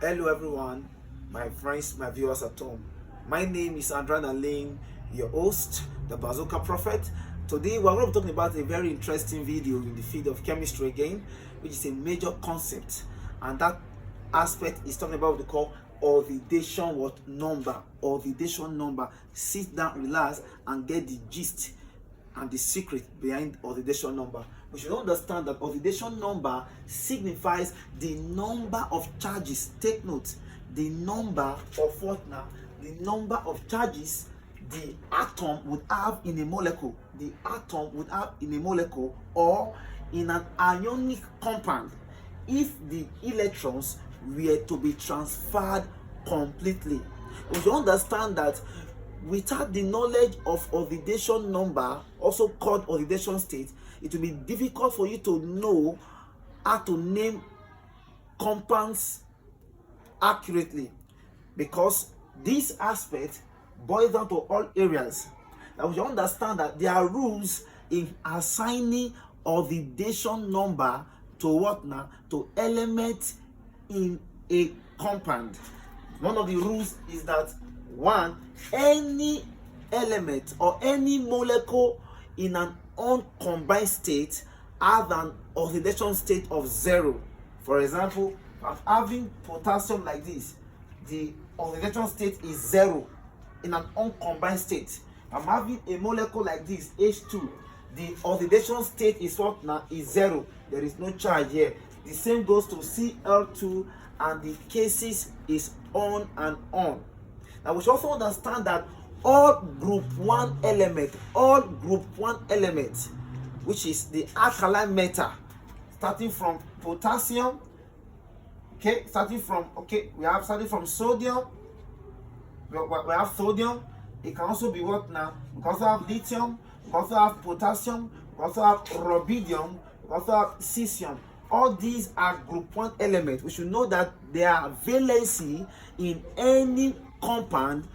Hello everyone, my friends, my viewers at home. My name is Andran Alain, your host, the Bazooka Prophet. Today we're going to be talking about a very interesting video in the field of chemistry again, which is a major concept, and that aspect is talking about what we call oxidation number. Oxidation number. Sit down, relax, and get the gist and the secret behind oxidation number. We should understand that oxidation number signifies the number of charges. Take note, the number of what now? The number of charges the atom would have in a molecule. The atom would have in a molecule or in an ionic compound if the electrons were to be transferred completely. We should understand that without the knowledge of oxidation number, also called oxidation state, it will be difficult for you to know how to name compounds accurately, because this aspect boils down to all areas. Now we should understand that there are rules in assigning oxidation number to what now? To elements in a compound. One of the rules is that one, any element or any molecule in an uncombined state has an oxidation state of 0. For example, I'm having potassium like this. The oxidation state is 0 in an uncombined state. I'm having a molecule like this, H2. The oxidation state is what now? Is 0. There is no charge here. The same goes to Cl2, and the cases is on and on. Now we should also understand that all group 1 element, which is the alkaline metal, starting from potassium, starting from sodium, we have sodium. It can also be what now? We can also have lithium, we can also have potassium, we can also have rubidium, we can also have cesium. All these are group 1 elements. We should know that their valency in any compound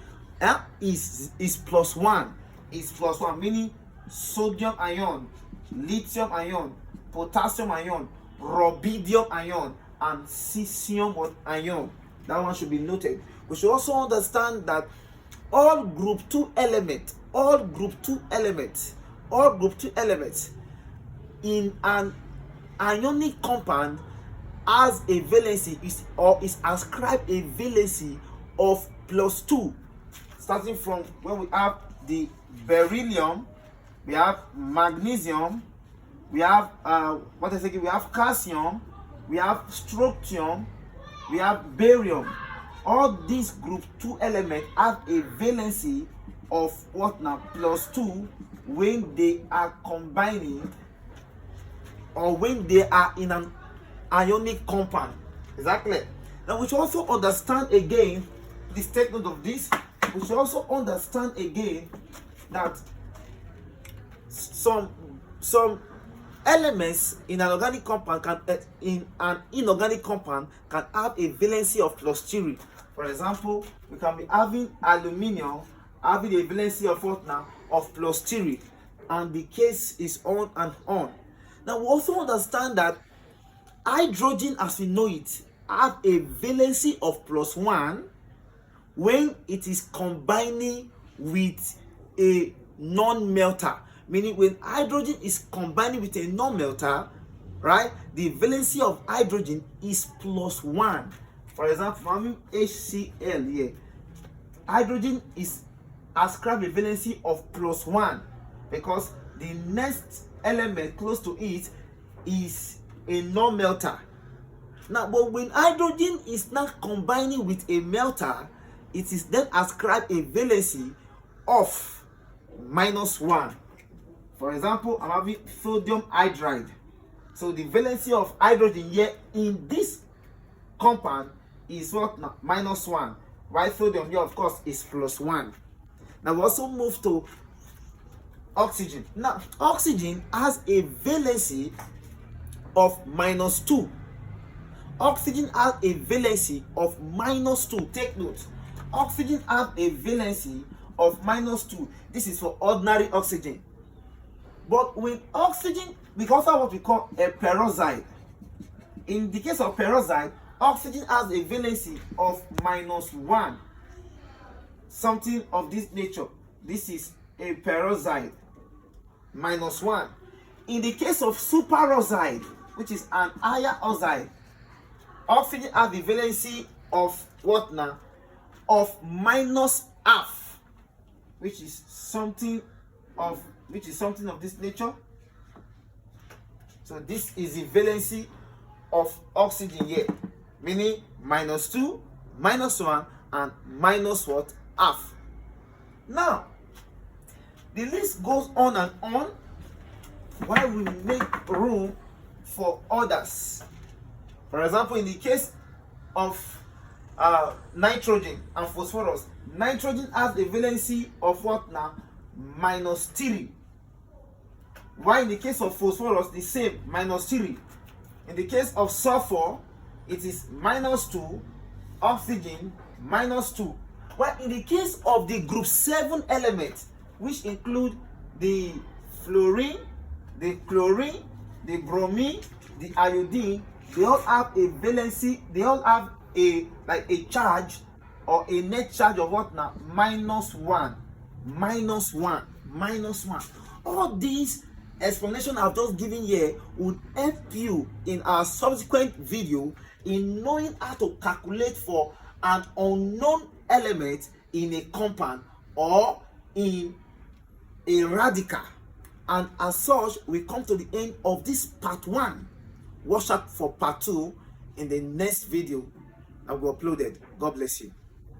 is +1. Is +1, meaning sodium ion, lithium ion, potassium ion, rubidium ion, and cesium ion. That one should be noted. We should also understand that all group 2 elements in an ionic compound has a valency is ascribed a valency of +2, starting from when we have the beryllium, we have magnesium, we have we have calcium, we have strontium, we have barium. All these group 2 elements have a valency of what now? +2 when they are combining or when they are in an ionic compound. Exactly. Now we should also understand again, please take note of this. We should also understand again that some elements in an organic compound in an inorganic compound can have a valency of +3. For example, we can be having aluminium having a valency of what now? Of +3, and the case is on and on. Now we also understand that hydrogen, as we know it, have a valency of +1 when it is combining with a non-melter. Meaning when hydrogen is combining with a non-melter, right, the valency of hydrogen is +1. For example, I'm having HCl here. Hydrogen is ascribed a valency of +1 because the next element close to it is a non-melter. Now, but when hydrogen is not combining with a melter, it is then ascribed a valency of -1. For example, I'm having sodium hydride. So the valency of hydrogen here in this compound is what now? -1. While sodium here, of course, is +1. Now we also move to oxygen. Now, oxygen has a valency of -2. Oxygen has a valency of -2. Take note. Oxygen has a valency of -2. This is for ordinary oxygen. But when oxygen, because of what we call a peroxide, in the case of peroxide, Oxygen has a valency of -1, something of this nature. This is a peroxide, -1. In the case of superoxide, which is an higher oxide, oxygen has the valency of what now? Of -½ which is something of this nature. So this is the valency of oxygen here, meaning -2, -1, and minus what? Half. Now the list goes on and on while we make room for others. For example, in the case of nitrogen and phosphorus, nitrogen has a valency of what now? -3. While in the case of phosphorus, the same, -3. In the case of sulfur, it is -2, oxygen -2. While in the case of the group 7 elements, which include the fluorine, the chlorine, the bromine, the iodine, they all have a valency, they all have a charge or a net charge of what now? -1, -1. All these explanation I've just given here would help you in our subsequent video in knowing how to calculate for an unknown element in a compound or in a radical. And as such, we come to the end of this part 1. Watch out for part 2 in the next video that will be uploaded. God bless you.